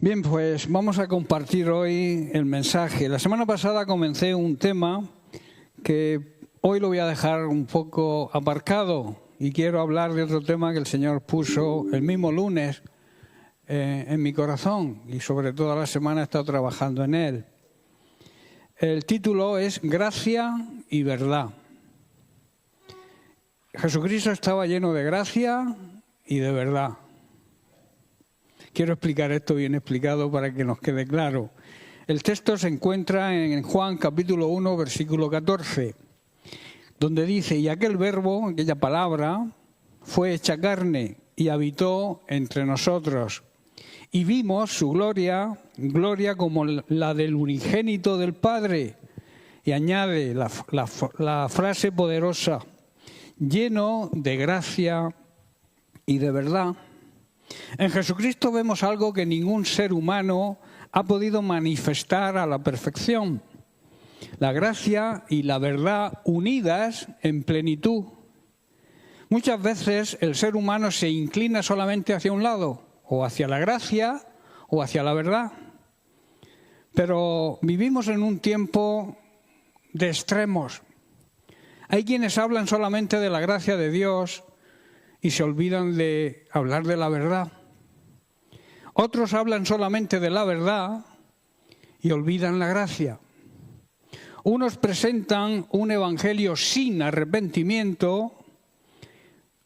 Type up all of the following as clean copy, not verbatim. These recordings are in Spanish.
Bien, pues vamos a compartir hoy el mensaje. La semana pasada comencé un tema que hoy lo voy a dejar un poco aparcado y quiero hablar de otro tema que el Señor puso el mismo lunes en mi corazón y sobre toda la semana he estado trabajando en él. El título es Gracia y Verdad. Jesucristo estaba lleno de gracia y de verdad. Quiero explicar esto bien explicado para que nos quede claro. El texto se encuentra en Juan capítulo 1, versículo 14, donde dice, y aquel verbo, aquella palabra, fue hecha carne y habitó entre nosotros. Y vimos su gloria, gloria como la del unigénito del Padre. Y añade la frase poderosa, lleno de gracia y de verdad. En Jesucristo vemos algo que ningún ser humano ha podido manifestar a la perfección. La gracia y la verdad unidas en plenitud. Muchas veces el ser humano se inclina solamente hacia un lado, o hacia la gracia o hacia la verdad. Pero vivimos en un tiempo de extremos. Hay quienes hablan solamente de la gracia de Dios y se olvidan de hablar de la verdad. Otros hablan solamente de la verdad y olvidan la gracia. Unos presentan un evangelio sin arrepentimiento.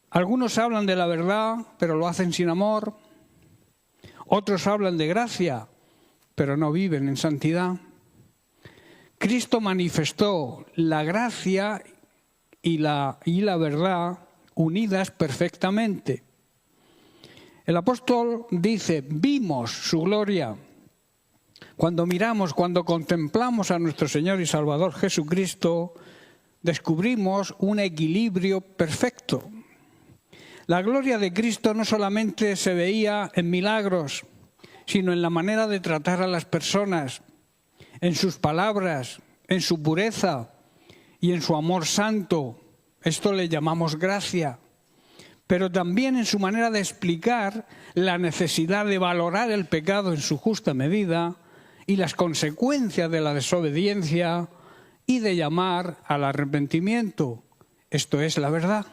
Algunos hablan de la verdad, pero lo hacen sin amor. Otros hablan de gracia, pero no viven en santidad. Cristo manifestó la gracia y la verdad unidas perfectamente. El apóstol dice, vimos su gloria. Cuando miramos, cuando contemplamos a nuestro Señor y Salvador Jesucristo, descubrimos un equilibrio perfecto. La gloria de Cristo no solamente se veía en milagros, sino en la manera de tratar a las personas, en sus palabras, en su pureza y en su amor santo. Esto le llamamos gracia. Pero también en su manera de explicar la necesidad de valorar el pecado en su justa medida y las consecuencias de la desobediencia y de llamar al arrepentimiento. Esto es la verdad.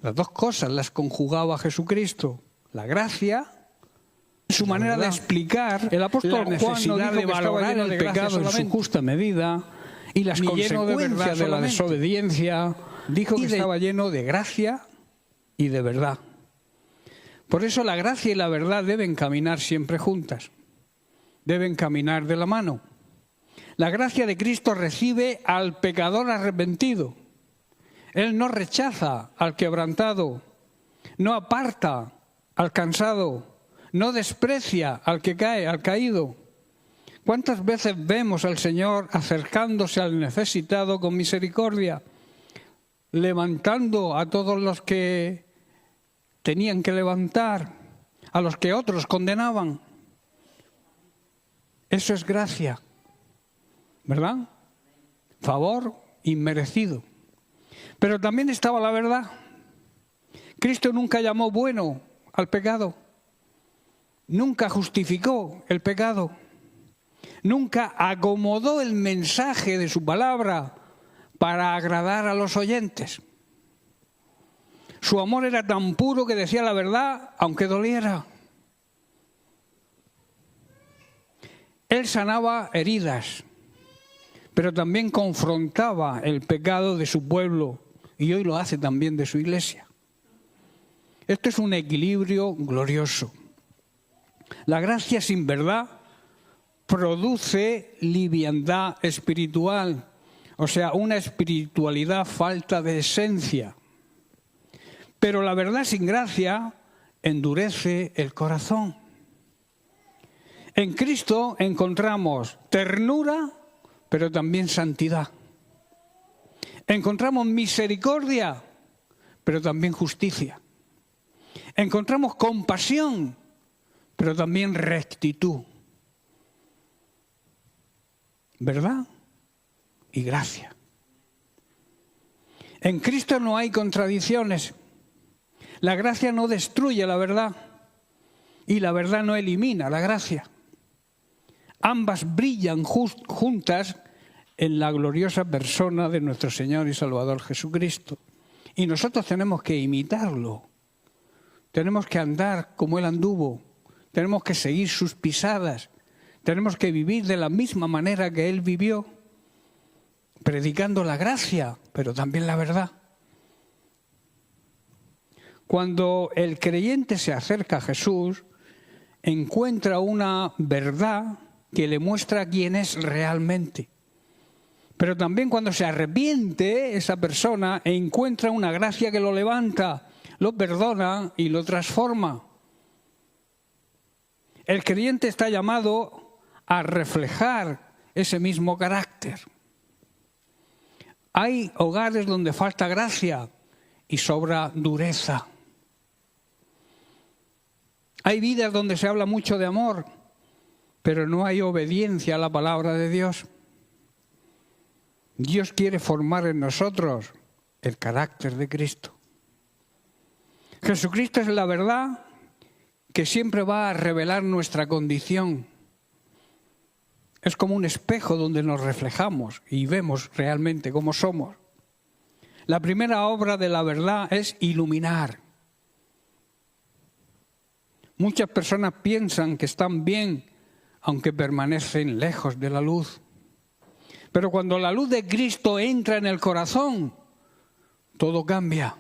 Las dos cosas las conjugaba Jesucristo. La gracia, en su manera de explicar el apóstol la necesidad de valorar el pecado en su justa medida y las consecuencias de la desobediencia, dijo que estaba lleno de gracia y de verdad. Por eso la gracia y la verdad deben caminar siempre juntas. Deben caminar de la mano. La gracia de Cristo recibe al pecador arrepentido. Él no rechaza al quebrantado, no aparta al cansado, no desprecia al que cae, al caído. ¿Cuántas veces vemos al Señor acercándose al necesitado con misericordia, levantando a todos los que tenían que levantar, a los que otros condenaban? Eso es gracia, ¿verdad? Favor inmerecido. Pero también estaba la verdad. Cristo nunca llamó bueno al pecado, nunca justificó el pecado. Nunca acomodó el mensaje de su palabra para agradar a los oyentes. Su amor era tan puro que decía la verdad aunque doliera. Él sanaba heridas, pero también confrontaba el pecado de su pueblo y hoy lo hace también de su iglesia. Esto es un equilibrio glorioso. La gracia sin verdad produce liviandad espiritual, o sea, una espiritualidad falta de esencia. Pero la verdad sin gracia endurece el corazón. En Cristo encontramos ternura, pero también santidad. Encontramos misericordia, pero también justicia. Encontramos compasión, pero también rectitud. ¿Verdad? Y gracia. En Cristo no hay contradicciones. La gracia no destruye la verdad. y la verdad no elimina la gracia. Ambas brillan juntas en la gloriosa persona de nuestro Señor y Salvador Jesucristo. Y nosotros tenemos que imitarlo. Tenemos que andar como Él anduvo. Tenemos que seguir sus pisadas. Tenemos que vivir de la misma manera que Él vivió, predicando la gracia, pero también la verdad. Cuando el creyente se acerca a Jesús, encuentra una verdad que le muestra quién es realmente. Pero también cuando se arrepiente esa persona, encuentra una gracia que lo levanta, lo perdona y lo transforma. El creyente está llamado a reflejar ese mismo carácter. Hay hogares donde falta gracia y sobra dureza. Hay vidas donde se habla mucho de amor, pero no hay obediencia a la palabra de Dios. Dios quiere formar en nosotros el carácter de Cristo. Jesucristo es la verdad que siempre va a revelar nuestra condición. Es como un espejo donde nos reflejamos y vemos realmente cómo somos. La primera obra de la verdad es iluminar. Muchas personas piensan que están bien, aunque permanecen lejos de la luz. Pero cuando la luz de Cristo entra en el corazón, todo cambia.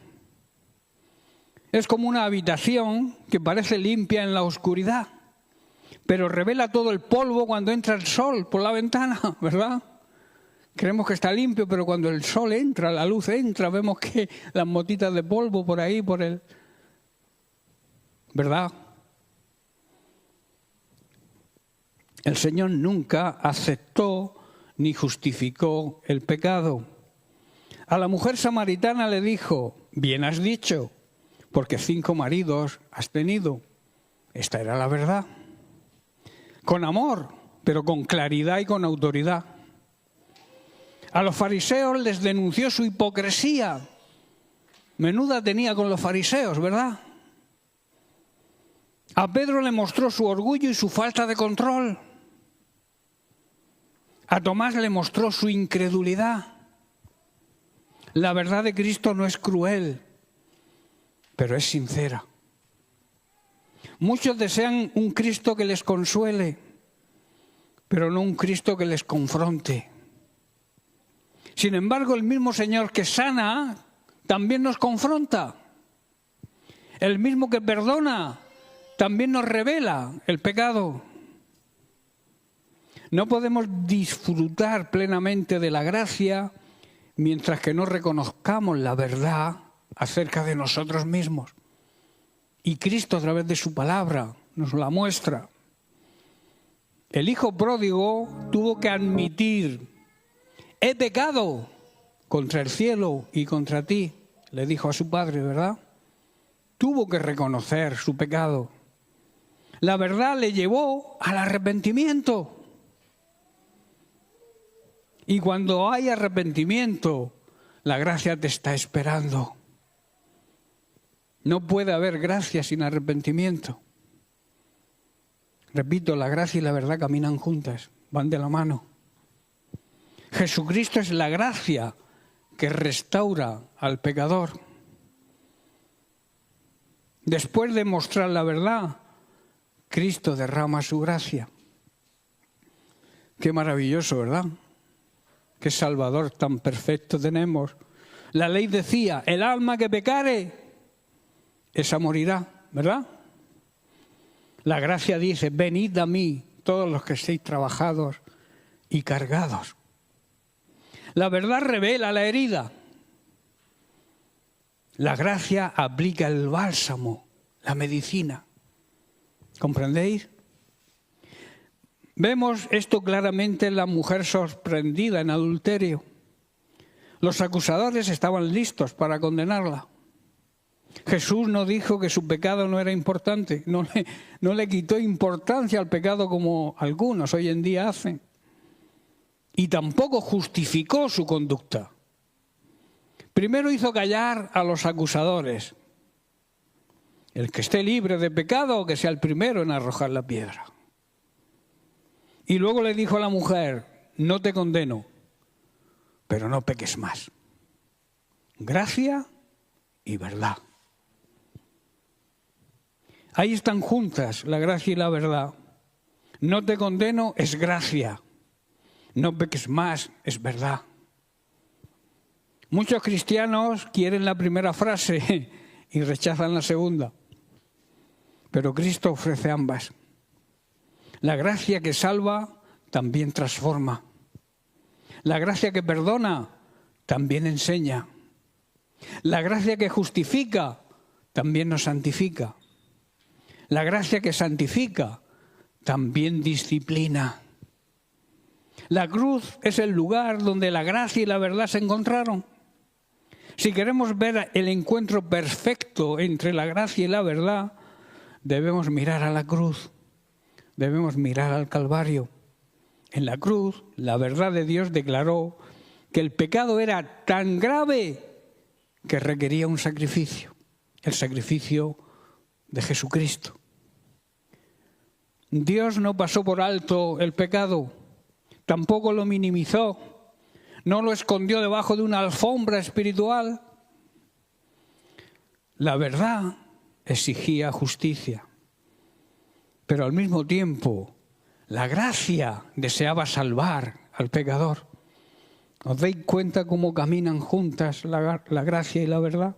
Es como una habitación que parece limpia en la oscuridad, pero revela todo el polvo cuando entra el sol por la ventana, ¿verdad? Creemos que está limpio, pero cuando el sol entra, la luz entra, vemos que las motitas de polvo por ahí, ¿verdad? El Señor nunca aceptó ni justificó el pecado. A la mujer samaritana le dijo: bien has dicho, porque 5 maridos has tenido. Esta era la verdad. Con amor, pero con claridad y con autoridad. A los fariseos les denunció su hipocresía. Menuda tenía con los fariseos, ¿verdad? A Pedro le mostró su orgullo y su falta de control. A Tomás le mostró su incredulidad. La verdad de Cristo no es cruel, pero es sincera. Muchos desean un Cristo que les consuele, pero no un Cristo que les confronte. Sin embargo, el mismo Señor que sana también nos confronta. El mismo que perdona también nos revela el pecado. No podemos disfrutar plenamente de la gracia mientras que no reconozcamos la verdad acerca de nosotros mismos. Y Cristo, a través de su palabra, nos la muestra. El hijo pródigo tuvo que admitir: he pecado contra el cielo y contra ti, le dijo a su padre, ¿verdad? Tuvo que reconocer su pecado. La verdad le llevó al arrepentimiento. Y cuando hay arrepentimiento, la gracia te está esperando. No puede haber gracia sin arrepentimiento. Repito, la gracia y la verdad caminan juntas, van de la mano. Jesucristo es la gracia que restaura al pecador. Después de mostrar la verdad, Cristo derrama su gracia. Qué maravilloso, ¿verdad? Qué Salvador tan perfecto tenemos. La ley decía: el alma que pecare, esa morirá, ¿verdad? La gracia dice: venid a mí, todos los que estéis trabajados y cargados. La verdad revela la herida. La gracia aplica el bálsamo, la medicina. ¿Comprendéis? Vemos esto claramente en la mujer sorprendida en adulterio. Los acusadores estaban listos para condenarla. Jesús no dijo que su pecado no era importante, no le quitó importancia al pecado como algunos hoy en día hacen. Y tampoco justificó su conducta. Primero hizo callar a los acusadores. El que esté libre de pecado, que sea el primero en arrojar la piedra. Y luego le dijo a la mujer, no te condeno, pero no peques más. Gracia y verdad. Ahí están juntas la gracia y la verdad. No te condeno es gracia. No peques más es verdad. Muchos cristianos quieren la primera frase y rechazan la segunda. Pero Cristo ofrece ambas. La gracia que salva también transforma. La gracia que perdona también enseña. La gracia que justifica también nos santifica. La gracia que santifica también disciplina. La cruz es el lugar donde la gracia y la verdad se encontraron. Si queremos ver el encuentro perfecto entre la gracia y la verdad, debemos mirar a la cruz, debemos mirar al Calvario. En la cruz, la verdad de Dios declaró que el pecado era tan grave que requería un sacrificio, el sacrificio de Jesucristo. Dios no pasó por alto el pecado, tampoco lo minimizó, no lo escondió debajo de una alfombra espiritual. La verdad exigía justicia, pero al mismo tiempo la gracia deseaba salvar al pecador. ¿Os dais cuenta cómo caminan juntas la gracia y la verdad?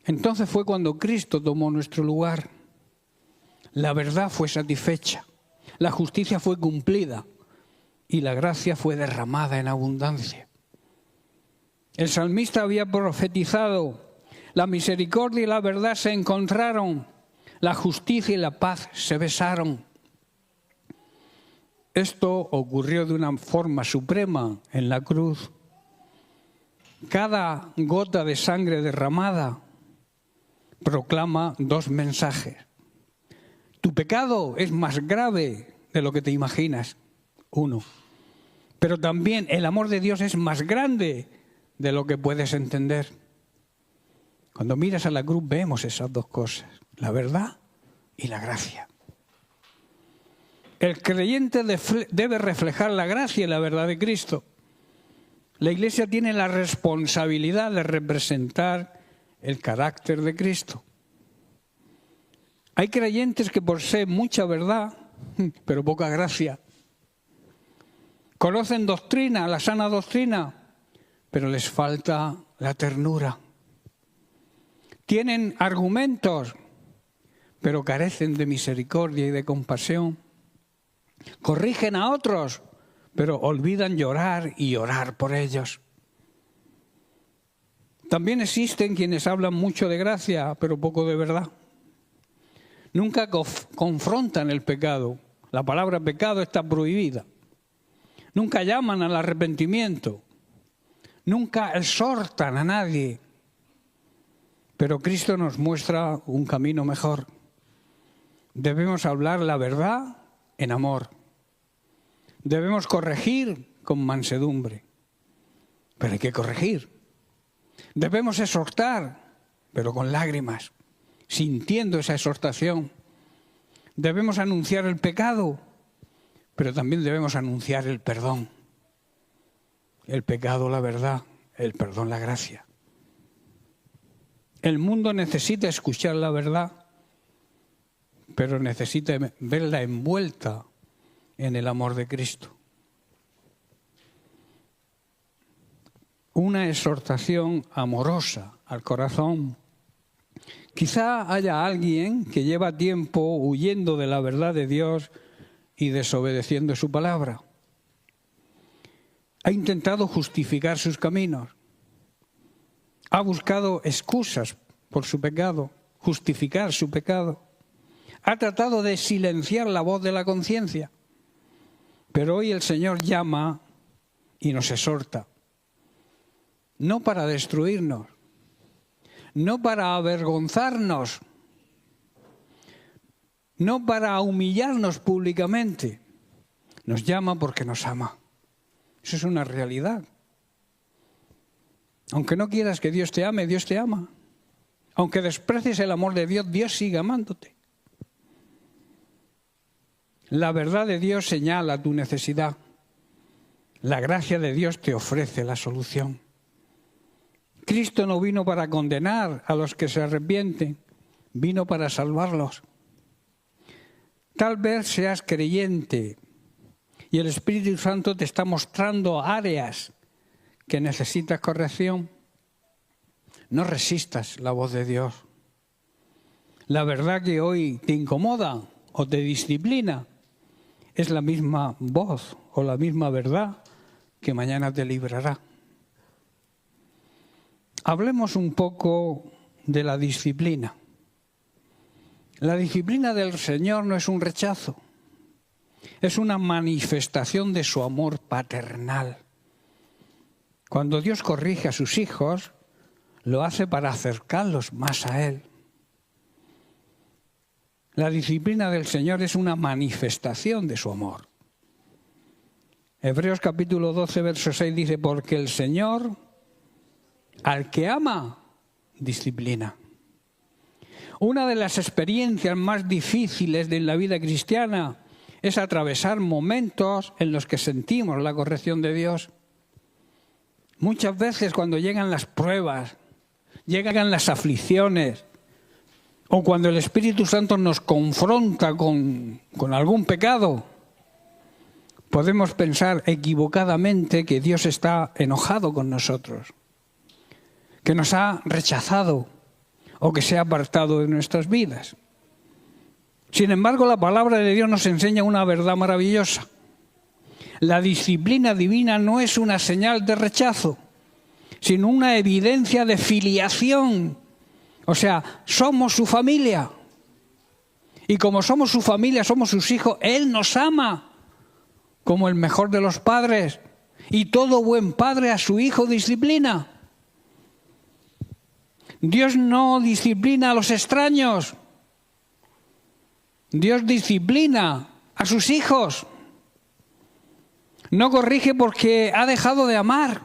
Entonces fue cuando Cristo tomó nuestro lugar. La verdad fue satisfecha, la justicia fue cumplida y la gracia fue derramada en abundancia. El salmista había profetizado: la misericordia y la verdad se encontraron, la justicia y la paz se besaron. Esto ocurrió de una forma suprema en la cruz. Cada gota de sangre derramada proclama dos mensajes. Tu pecado es más grave de lo que te imaginas, uno. Pero también el amor de Dios es más grande de lo que puedes entender. Cuando miras a la cruz vemos esas dos cosas, la verdad y la gracia. El creyente debe reflejar la gracia y la verdad de Cristo. La Iglesia tiene la responsabilidad de representar el carácter de Cristo. Hay creyentes que poseen mucha verdad, pero poca gracia. Conocen doctrina, la sana doctrina, pero les falta la ternura. Tienen argumentos, pero carecen de misericordia y de compasión. Corrigen a otros, pero olvidan llorar y orar por ellos. También existen quienes hablan mucho de gracia, pero poco de verdad. Nunca confrontan el pecado. La palabra pecado está prohibida. Nunca llaman al arrepentimiento. Nunca exhortan a nadie. Pero Cristo nos muestra un camino mejor. Debemos hablar la verdad en amor. Debemos corregir con mansedumbre. Pero hay que corregir. Debemos exhortar, pero con lágrimas, sintiendo esa exhortación. Debemos anunciar el pecado, pero también debemos anunciar el perdón. El pecado, la verdad, el perdón, la gracia. El mundo necesita escuchar la verdad, pero necesita verla envuelta en el amor de Cristo. Una exhortación amorosa al corazón. Quizá haya alguien que lleva tiempo huyendo de la verdad de Dios y desobedeciendo su palabra. Ha intentado justificar sus caminos. Ha buscado excusas por su pecado, justificar su pecado. Ha tratado de silenciar la voz de la conciencia. Pero hoy el Señor llama y nos exhorta. No para destruirnos, no para avergonzarnos, no para humillarnos públicamente. Nos llama porque nos ama. Eso es una realidad. Aunque no quieras que Dios te ame, Dios te ama. Aunque desprecies el amor de Dios, Dios sigue amándote. La verdad de Dios señala tu necesidad. La gracia de Dios te ofrece la solución. Cristo no vino para condenar a los que se arrepienten, vino para salvarlos. Tal vez seas creyente y el Espíritu Santo te está mostrando áreas que necesitas corrección. No resistas la voz de Dios. La verdad que hoy te incomoda o te disciplina es la misma voz o la misma verdad que mañana te librará. Hablemos un poco de la disciplina. La disciplina del Señor no es un rechazo, es una manifestación de su amor paternal. Cuando Dios corrige a sus hijos, lo hace para acercarlos más a Él. La disciplina del Señor es una manifestación de su amor. Hebreos capítulo 12, verso 6 dice, porque el Señor, al que ama, disciplina. Una de las experiencias más difíciles de la vida cristiana es atravesar momentos en los que sentimos la corrección de Dios. Muchas veces cuando llegan las pruebas, llegan las aflicciones, o cuando el Espíritu Santo nos confronta con algún pecado, podemos pensar equivocadamente que Dios está enojado con nosotros, que nos ha rechazado o que se ha apartado de nuestras vidas. Sin embargo, la palabra de Dios nos enseña una verdad maravillosa. La disciplina divina no es una señal de rechazo, sino una evidencia de filiación. O sea, somos su familia. Y como somos su familia, somos sus hijos, Él nos ama como el mejor de los padres. Y todo buen padre a su hijo disciplina. Dios no disciplina a los extraños. Dios disciplina a sus hijos. No corrige porque ha dejado de amar,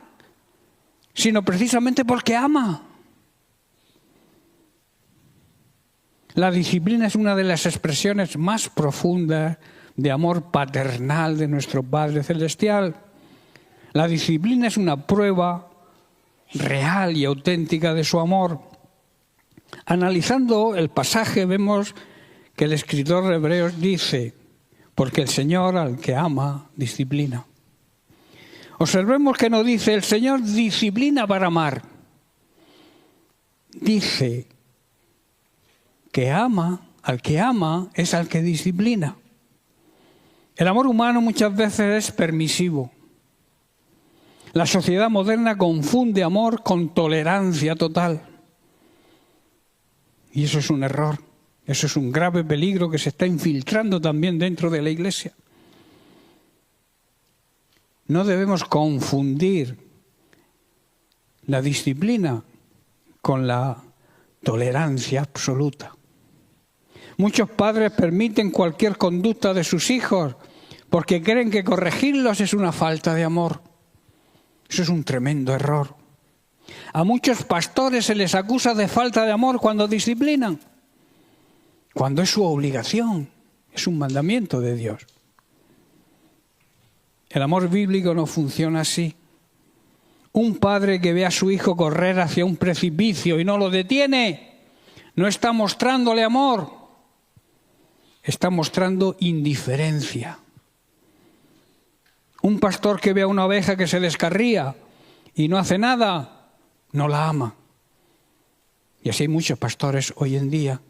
sino precisamente porque ama. La disciplina es una de las expresiones más profundas de amor paternal de nuestro Padre Celestial. La disciplina es una prueba real y auténtica de su amor. Analizando el pasaje vemos que el escritor de Hebreos dice, porque el Señor al que ama, disciplina. Observemos que no dice, el Señor disciplina para amar. Dice que ama, al que ama es al que disciplina. El amor humano muchas veces es permisivo. La sociedad moderna confunde amor con tolerancia total. Y eso es un error. Eso es un grave peligro que se está infiltrando también dentro de la Iglesia. No debemos confundir la disciplina con la tolerancia absoluta. Muchos padres permiten cualquier conducta de sus hijos porque creen que corregirlos es una falta de amor. Eso es un tremendo error. A muchos pastores se les acusa de falta de amor cuando disciplinan, cuando es su obligación, es un mandamiento de Dios. El amor bíblico no funciona así. Un padre que ve a su hijo correr hacia un precipicio y no lo detiene, no está mostrándole amor, está mostrando indiferencia. Un pastor que ve a una oveja que se descarría y no hace nada, no la ama. Y así hay muchos pastores hoy en día.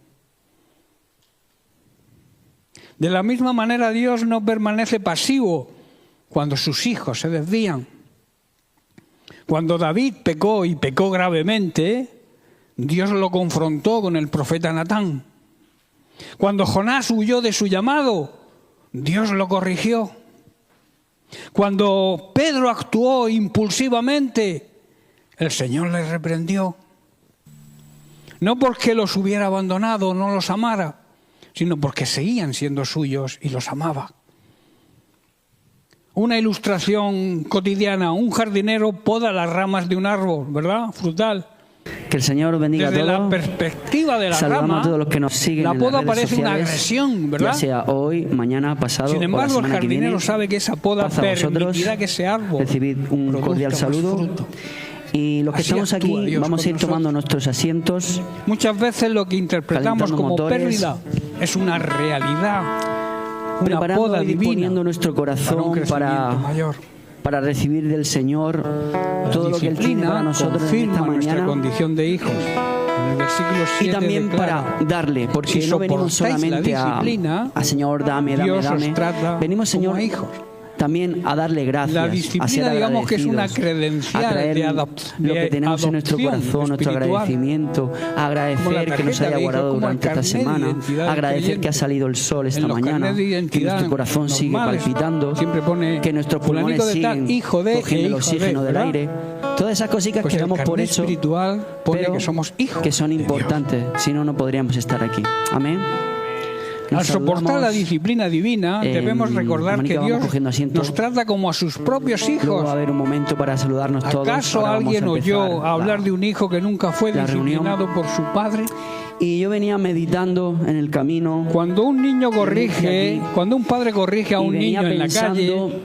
De la misma manera, Dios no permanece pasivo cuando sus hijos se desvían. Cuando David pecó y pecó gravemente, Dios lo confrontó con el profeta Natán. Cuando Jonás huyó de su llamado, Dios lo corrigió. Cuando Pedro actuó impulsivamente, el Señor le reprendió. No porque los hubiera abandonado o no los amara, sino porque seguían siendo suyos y los amaba. Una ilustración cotidiana, un jardinero poda las ramas de un árbol, ¿verdad? Frutal. Que el Señor bendiga Desde a la todos. perspectiva de la Saludamos rama, a todos los que nos siguen la en las poda redes parece una sociales, agresión, ¿verdad? ya sea hoy, mañana, pasado Sin o la embargo, el semana que viene. jardinero sabe que esa poda Paz a vosotros. permitirá que ese árbol Recibid un produzca cordial más saludo. fruto. Y los que Así estamos actúa aquí Dios vamos con a ir tomando nosotros. nuestros asientos. Muchas veces lo que interpretamos Calentando como motores, pérdida es una realidad, una Preparando poda y divina disponiendo nuestro para un corazón crecimiento mayor. para recibir del Señor todo lo que Él tiene para Disciplina nosotros en confirma esta nuestra mañana. condición de hijos. En el versículo Y 7 también declara, para darle, porque si no venimos soportáis la solamente disciplina, a Señor, dame, Dios os dame. trata Venimos, como Señor, a hijos. también a darle gracias, La a ser disciplina, digamos que es una agradecidos, credencial a traer de lo que tenemos en nuestro adopción corazón, nuestro espiritual. agradecimiento, Como agradecer la que nos tarjeta haya de hijo, guardado como el durante esta carnet de semana, identidad del agradecer que creyente. ha salido el sol esta En los mañana, carnets de que identidad nuestro corazón sigue normales palpitando, siempre pone que nuestros pulmones fulanito de tal, siguen hijo de, cogiendo el hijo oxígeno de, del ¿verdad? aire. Todas esas cositas Pues que el damos por carnet hecho, espiritual pone pero que somos hijos que son de Dios. importantes, si no, no podríamos estar aquí. Amén. Al Nos soportar la saludamos. disciplina divina, debemos recordar Mónica, que vamos Dios cogiendo asiento. nos trata como a sus propios Luego va a hijos. haber un momento para saludarnos todos. ¿Acaso Ahora vamos a alguien oyó empezar hablar la- de un hijo que nunca fue la disciplinado por su padre? Y yo venía meditando en el camino. Cuando un niño aquí, corrige, cuando un padre corrige a y un venía niño en la pensando, calle,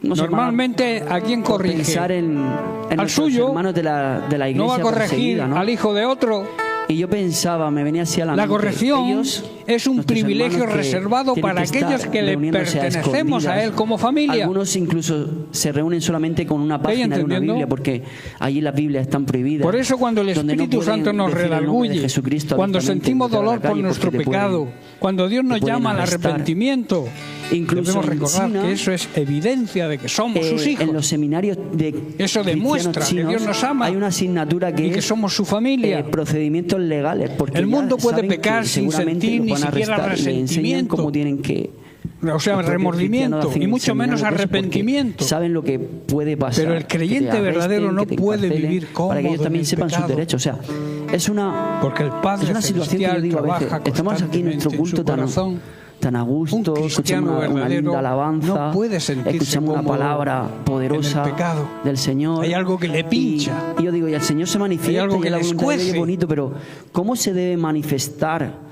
no sé, normalmente ¿a quién por corrige? pensar en Al nuestros suyo. hermanos de la iglesia No va a corregir perseguida, ¿no? al hijo de otro. Y yo pensaba, me venía así a la La mente, corrección ellos, es un nuestros privilegio hermanos que reservado tienen para que estar aquellos que le reuniéndose a pertenecemos a escondidas. Él como familia. Algunos incluso se reúnen solamente con una página de una entendiendo? Biblia, porque allí las Biblias están prohibidas. Por eso cuando el donde no Espíritu pueden Santo nos decir el nombre de redarguye, Jesucristo cuando abiertamente sentimos en mitad de la dolor por calle, nuestro porque te pueden- pecado, cuando Dios nos te pueden llama al arrestar. arrepentimiento, Incluso debemos en recordar China, que eso es evidencia de que somos sus hijos en los seminarios de Eso demuestra cristianos que chinos, Dios nos ama hay una asignatura que y que es somos su familia. procedimientos legales, porque El mundo ya puede saben pecar que sin seguramente sentir los ni van a siquiera arrestar y le enseñan resentimiento. cómo tienen que. O sea, los propios remordimiento cristianos hacen y mucho menos seminarios de eso porque arrepentimiento. Saben lo que puede pasar. Pero el creyente que te arresten, verdadero no que te puede encarcelen, vivir cómodo para que ellos en también el sepan pecado. sus derechos. O sea, es una Padre es una situación que yo celestial digo a veces. trabaja Estamos aquí en nuestro constantemente en culto su tan corazón. tan a gusto, Un escuchamos cristiano una verdadero linda alabanza, no puede sentirse escuchamos una cómodo palabra poderosa en el pecado. del Señor. Hay algo que le pincha. Y yo digo, y el Señor se manifiesta, Hay algo y que la le voluntad de Dios escuece. es bonito, pero ¿cómo se debe manifestar?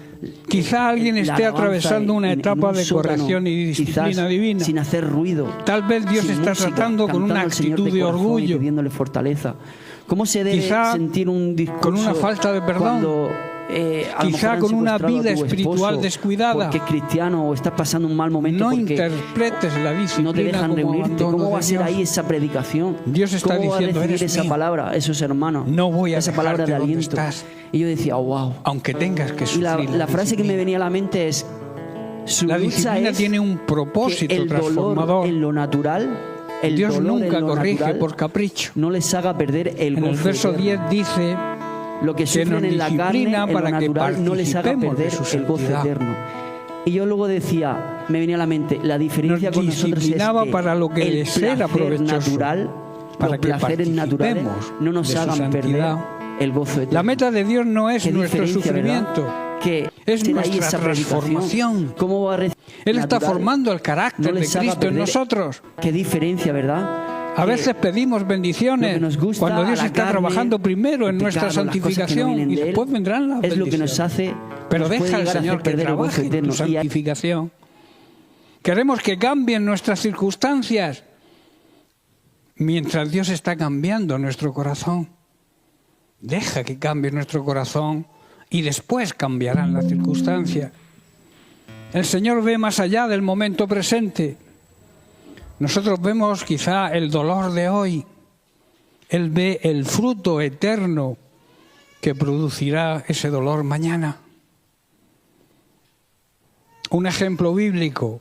Quizá alguien la esté alabanza atravesando una en etapa un de sótano, corrección y disciplina quizás divina. sin hacer ruido? Tal vez Dios sin está música, tratando con una cantando al Señor actitud de corazón y orgullo. pidiéndole fortaleza. ¿Cómo se debe Quizá sentir un discurso con una falta de perdón. cuando, a lo Quizá mejor han con una secuestrado a vida tu espiritual esposo descuidada. porque es cristiano o estás pasando un mal momento No porque interpretes la no te disciplina dejan como reunirte? abandono ¿Cómo va a de ser Dios. ahí esa predicación? Dios está ¿Cómo diciendo, va a recibir "Eres esa mío. palabra esos hermanos? No voy a esa palabra de dejarte donde aliento. estás. Y yo decía, wow. Aunque tengas que Y sufrir. la frase que me disciplina. venía a la mente es, su La lucha disciplina es tiene un que propósito el dolor transformador. en lo natural, el Dios dolor nunca en lo corrige natural, por capricho. no les haga perder el En el gozo verso eterno. 10 dice Lo que nos sufren en la carne, disciplina en lo para que natural, no les haga participemos de perder su el gozo santidad. eterno. Y yo luego decía, me venía a la mente, la diferencia Nos con nosotros es disciplinaba que para lo que el les era placer provechoso, natural, para los que placeres naturales participemos no nos de su hagan perder santidad. el gozo eterno. La meta de Dios no es Qué nuestro diferencia, ¿verdad? sufrimiento. Que Es estén ahí nuestra esa predicación. transformación. ¿Cómo va a Él está natural? formando el carácter No de les haga Cristo en perder- nosotros. Qué diferencia, ¿verdad? A veces pedimos bendiciones Lo que nos gusta cuando a Dios la está carne, trabajando primero en el nuestra pecado, las cosas que no santificación vienen y de Él, después vendrán las es lo que nos bendiciones. hace, Pero nos puede deja al llegar a Señor hacer que perder el gozo trabaje en tu eterno. Y hay- santificación. Queremos que cambien nuestras circunstancias mientras Dios está cambiando nuestro corazón. Deja que cambie nuestro corazón y después cambiarán las circunstancias. El Señor ve más allá del momento presente. Nosotros vemos quizá el dolor de hoy. Él ve el fruto eterno que producirá ese dolor mañana. Un ejemplo bíblico.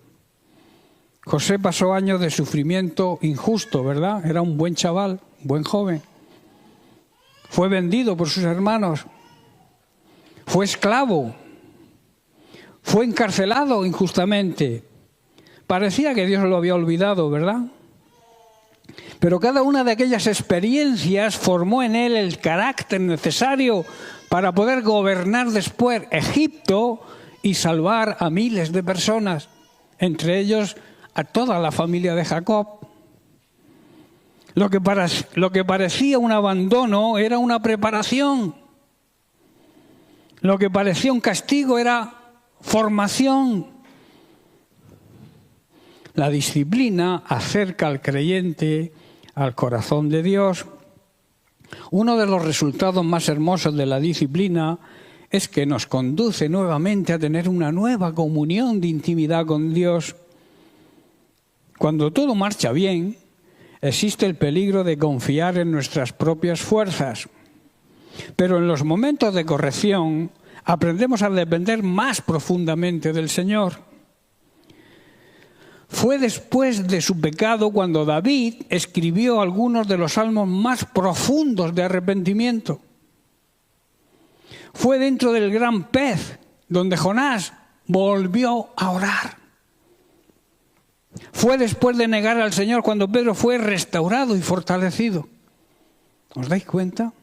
José pasó años de sufrimiento injusto, ¿verdad? Era un buen chaval, buen joven. Fue vendido por sus hermanos. Fue esclavo. Fue encarcelado injustamente. Parecía que Dios lo había olvidado, ¿verdad? Pero cada una de aquellas experiencias formó en él el carácter necesario para poder gobernar después Egipto y salvar a miles de personas, entre ellos a toda la familia de Jacob. Lo que parecía un abandono era una preparación. Lo que parecía un castigo era formación. La disciplina acerca al creyente al corazón de Dios. Uno de los resultados más hermosos de la disciplina es que nos conduce nuevamente a tener una nueva comunión de intimidad con Dios. Cuando todo marcha bien, existe el peligro de confiar en nuestras propias fuerzas. Pero en los momentos de corrección aprendemos a depender más profundamente del Señor. Fue después de su pecado cuando David escribió algunos de los salmos más profundos de arrepentimiento. Fue dentro del gran pez donde Jonás volvió a orar. Fue después de negar al Señor cuando Pedro fue restaurado y fortalecido. ¿Os dais cuenta?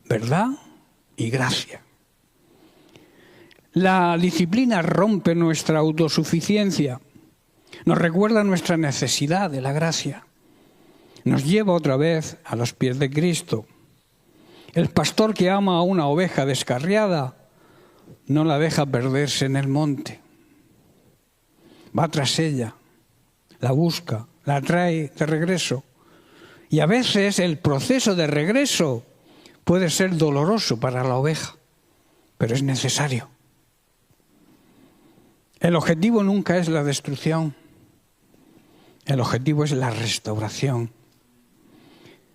¿Verdad? Y gracia. La disciplina rompe nuestra autosuficiencia, nos recuerda nuestra necesidad de la gracia, nos lleva otra vez a los pies de Cristo. El pastor que ama a una oveja descarriada no la deja perderse en el monte. Va tras ella, la busca, la trae de regreso. Y a veces el proceso de regreso puede ser doloroso para la oveja, pero es necesario. El objetivo nunca es la destrucción, el objetivo es la restauración.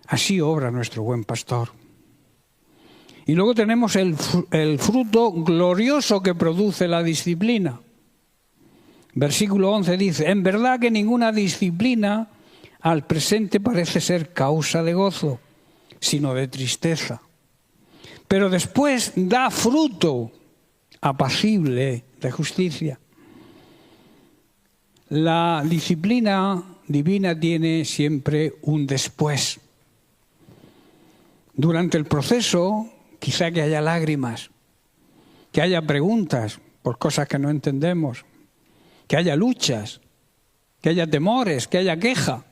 Así obra nuestro buen pastor. Y luego tenemos el fruto glorioso que produce la disciplina. Versículo 11 dice, en verdad que ninguna disciplina al presente parece ser causa de gozo, sino de tristeza. Pero después da fruto apacible de justicia. La disciplina divina tiene siempre un después. Durante el proceso, quizá que haya lágrimas, que haya preguntas por cosas que no entendemos, que haya luchas, que haya temores, que haya queja.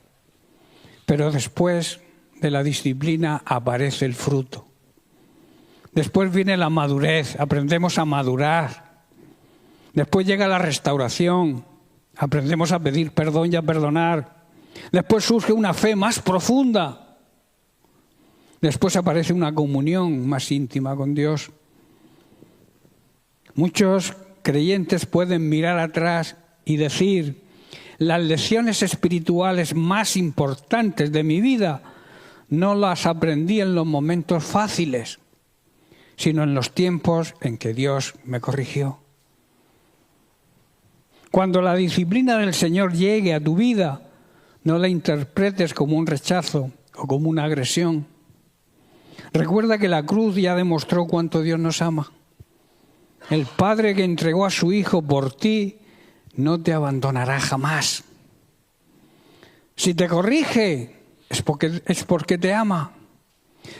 Pero después de la disciplina aparece el fruto. Después viene la madurez, aprendemos a madurar. Después llega la restauración, aprendemos a pedir perdón y a perdonar. Después surge una fe más profunda. Después aparece una comunión más íntima con Dios. Muchos creyentes pueden mirar atrás y decir, las lecciones espirituales más importantes de mi vida no las aprendí en los momentos fáciles, sino en los tiempos en que Dios me corrigió. Cuando la disciplina del Señor llegue a tu vida, no la interpretes como un rechazo o como una agresión. Recuerda que la cruz ya demostró cuánto Dios nos ama. El Padre que entregó a su Hijo por ti no te abandonará jamás. Si te corrige, es porque te ama.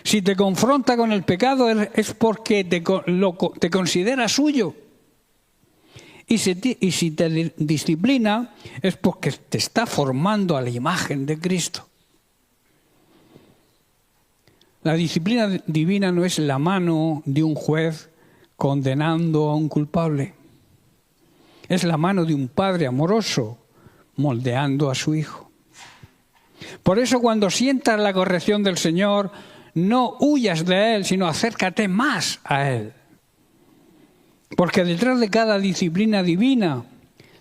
Si te confronta con el pecado, es porque te considera suyo. Y si te disciplina, es porque te está formando a la imagen de Cristo. La disciplina divina no es la mano de un juez condenando a un culpable. Es la mano de un padre amoroso moldeando a su hijo. Por eso cuando sientas la corrección del Señor, no huyas de Él, sino acércate más a Él. Porque detrás de cada disciplina divina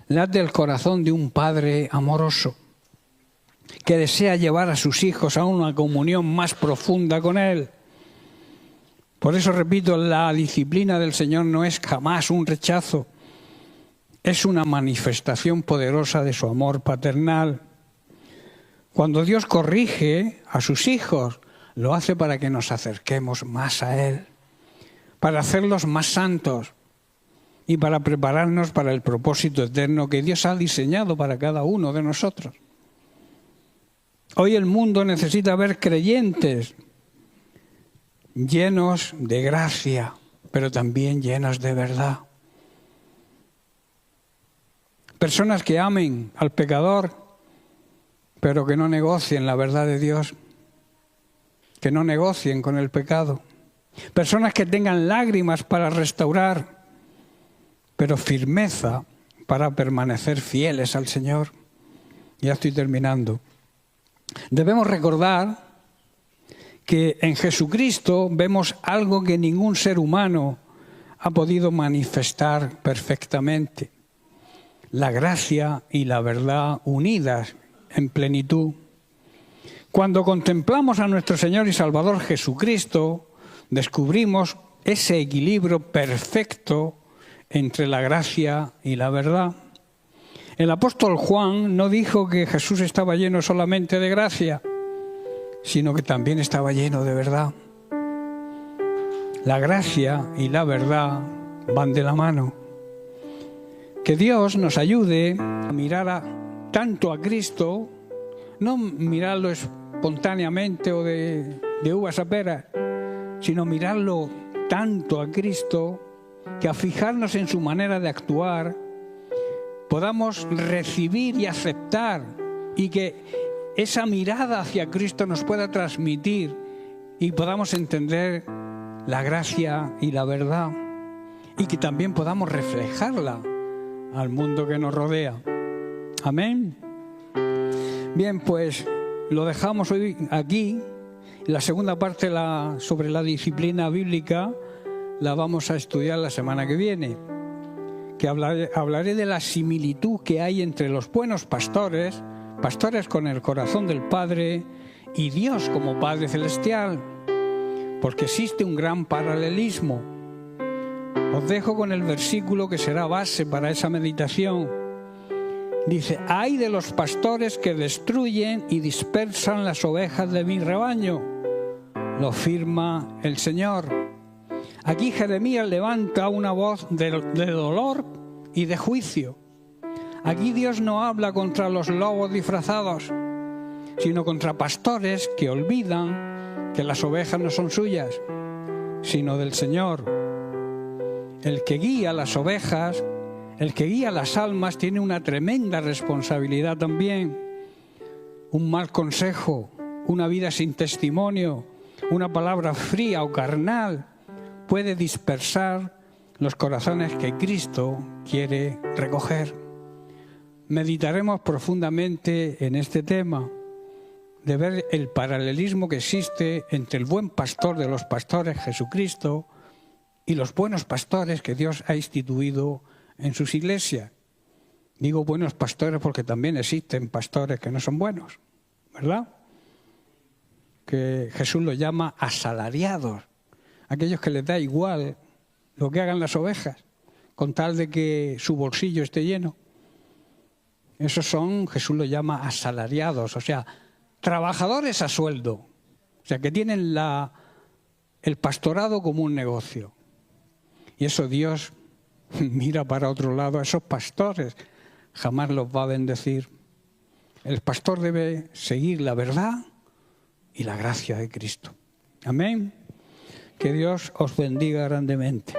late el corazón de un padre amoroso que desea llevar a sus hijos a una comunión más profunda con Él. Por eso repito, la disciplina del Señor no es jamás un rechazo, es una manifestación poderosa de su amor paternal. Cuando Dios corrige a sus hijos, lo hace para que nos acerquemos más a Él, para hacerlos más santos y para prepararnos para el propósito eterno que Dios ha diseñado para cada uno de nosotros. Hoy el mundo necesita ver creyentes llenos de gracia, pero también llenos de verdad. Personas que amen al pecador, pero que no negocien la verdad de Dios, que no negocien con el pecado. Personas que tengan lágrimas para restaurar, pero firmeza para permanecer fieles al Señor. Ya estoy terminando. Debemos recordar que en Jesucristo vemos algo que ningún ser humano ha podido manifestar perfectamente: la gracia y la verdad unidas en plenitud. Cuando contemplamos a nuestro Señor y Salvador Jesucristo, descubrimos ese equilibrio perfecto entre la gracia y la verdad. El apóstol Juan no dijo que Jesús estaba lleno solamente de gracia, sino que también estaba lleno de verdad. La gracia y la verdad van de la mano. Que Dios nos ayude a mirar tanto a Cristo, no mirarlo espontáneamente o de uvas a peras, sino mirarlo tanto a Cristo que a fijarnos en su manera de actuar podamos recibir y aceptar, y que esa mirada hacia Cristo nos pueda transmitir y podamos entender la gracia y la verdad, y que también podamos reflejarla al mundo que nos rodea. Amén. Bien, pues lo dejamos hoy aquí. La segunda parte sobre la disciplina bíblica la vamos a estudiar la semana que viene, que hablaré de la similitud que hay entre los buenos pastores, pastores con el corazón del Padre, y Dios como Padre Celestial, porque existe un gran paralelismo. Os dejo con el versículo que será base para esa meditación. Dice: ay de los pastores que destruyen y dispersan las ovejas de mi rebaño. Lo firma el Señor. Aquí Jeremías levanta una voz de dolor y de juicio. Aquí Dios no habla contra los lobos disfrazados, sino contra pastores que olvidan que las ovejas no son suyas, sino del Señor. El que guía las ovejas, el que guía las almas, tiene una tremenda responsabilidad también. Un mal consejo, una vida sin testimonio, una palabra fría o carnal puede dispersar los corazones que Cristo quiere recoger. Meditaremos profundamente en este tema, de ver el paralelismo que existe entre el buen pastor de los pastores, Jesucristo, y los buenos pastores que Dios ha instituido en sus iglesias. Digo buenos pastores porque también existen pastores que no son buenos, ¿verdad? Que Jesús los llama asalariados, aquellos que les da igual lo que hagan las ovejas, con tal de que su bolsillo esté lleno. Esos son, Jesús los llama asalariados, o sea, trabajadores a sueldo, o sea, que tienen el pastorado como un negocio. Y eso Dios mira para otro lado a esos pastores, jamás los va a bendecir. El pastor debe seguir la verdad y la gracia de Cristo. Amén. Que Dios os bendiga grandemente.